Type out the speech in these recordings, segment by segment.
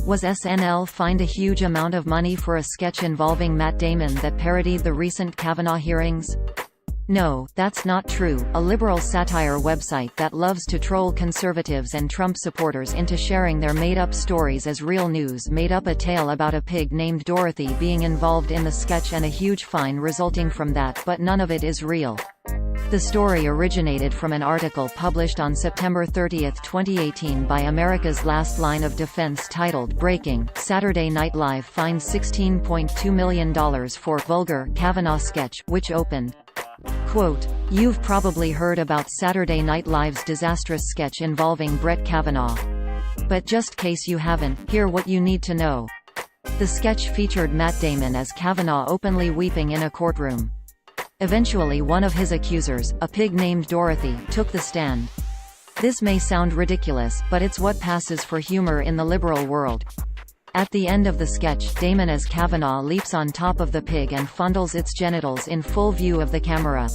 Was SNL fined a huge amount of money for a sketch involving Matt Damon that parodied the recent Kavanaugh hearings? No, that's not true. A liberal satire website that loves to troll conservatives and Trump supporters into sharing their made-up stories as real news made up a tale about a pig named Dorothy being involved in the sketch and a huge fine resulting from that, but none of it is real. The story originated from an article published on September 30, 2018 by America's Last Line of Defense titled "Breaking: Saturday Night Live Fined $16.2 million for Vulgar Kavanaugh Sketch," which opened, quote, "You've probably heard about Saturday Night Live's disastrous sketch involving Brett Kavanaugh. But just case you haven't, hear what you need to know." The sketch featured Matt Damon as Kavanaugh openly weeping in a courtroom. Eventually one of his accusers, a pig named Dorothy, took the stand. This may sound ridiculous, but it's what passes for humor in the liberal world. At the end of the sketch, Damon as Kavanaugh leaps on top of the pig and fondles its genitals in full view of the camera.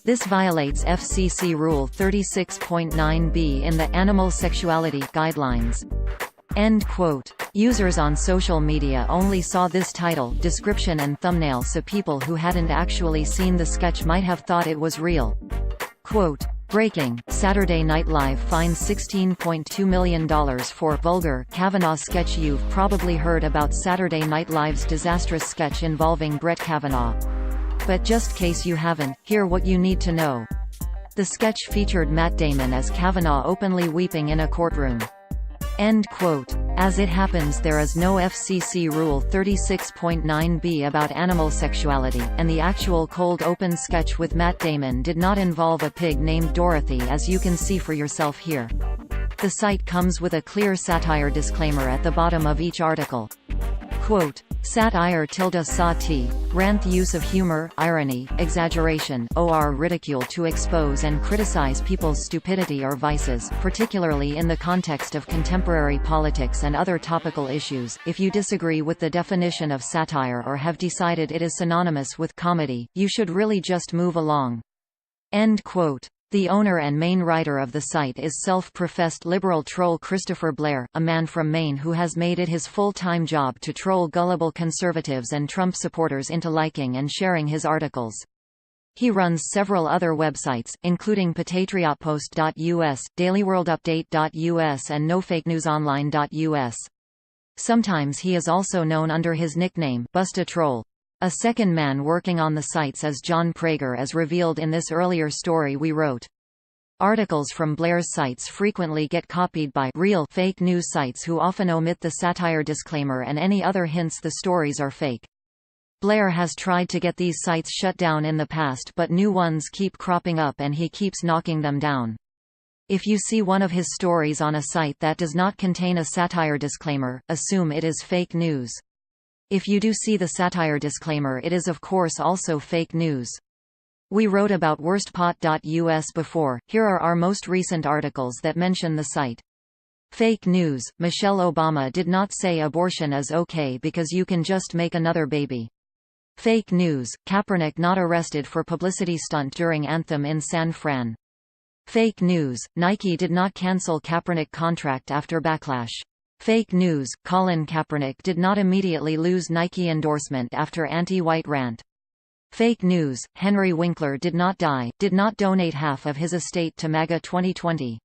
This violates FCC Rule 36.9b in the Animal Sexuality Guidelines. End quote. Users on social media only saw this title, description and thumbnail, so people who hadn't actually seen the sketch might have thought it was real. Quote, "Breaking: Saturday Night Live finds $16.2 million for Vulgar Kavanaugh Sketch." You've probably heard about Saturday Night Live's disastrous sketch involving Brett Kavanaugh. But just case you haven't, hear what you need to know. The sketch featured Matt Damon as Kavanaugh openly weeping in a courtroom. End quote. As it happens, there is no FCC Rule 36.9b about animal sexuality, and the actual cold open sketch with Matt Damon did not involve a pig named Dorothy, as you can see for yourself here. The site comes with a clear satire disclaimer at the bottom of each article. Quote, "Satire ~sa t, rant use of humor, irony, exaggeration, or ridicule to expose and criticize people's stupidity or vices, particularly in the context of contemporary politics and other topical issues. If you disagree with the definition of satire or have decided it is synonymous with comedy, you should really just move along." End quote. The owner and main writer of the site is self-professed liberal troll Christopher Blair, a man from Maine who has made it his full-time job to troll gullible conservatives and Trump supporters into liking and sharing his articles. He runs several other websites, including patriotpost.us, dailyworldupdate.us and nofakenewsonline.us. Sometimes he is also known under his nickname, Busta Troll. A second man working on the sites is John Prager, as revealed in this earlier story we wrote. Articles from Blair's sites frequently get copied by real fake news sites who often omit the satire disclaimer and any other hints the stories are fake. Blair has tried to get these sites shut down in the past, but new ones keep cropping up and he keeps knocking them down. If you see one of his stories on a site that does not contain a satire disclaimer, assume it is fake news. If you do see the satire disclaimer, it is of course also fake news. We wrote about worstpot.us before. Here are our most recent articles that mention the site. Fake news: Michelle Obama did not say abortion is okay because you can just make another baby. Fake news: Kaepernick not arrested for publicity stunt during anthem in San Fran. Fake news: Nike did not cancel Kaepernick contract after backlash. Fake news: Colin Kaepernick did not immediately lose Nike endorsement after anti-white rant. Fake news: Henry Winkler did not die, did not donate half of his estate to MAGA 2020.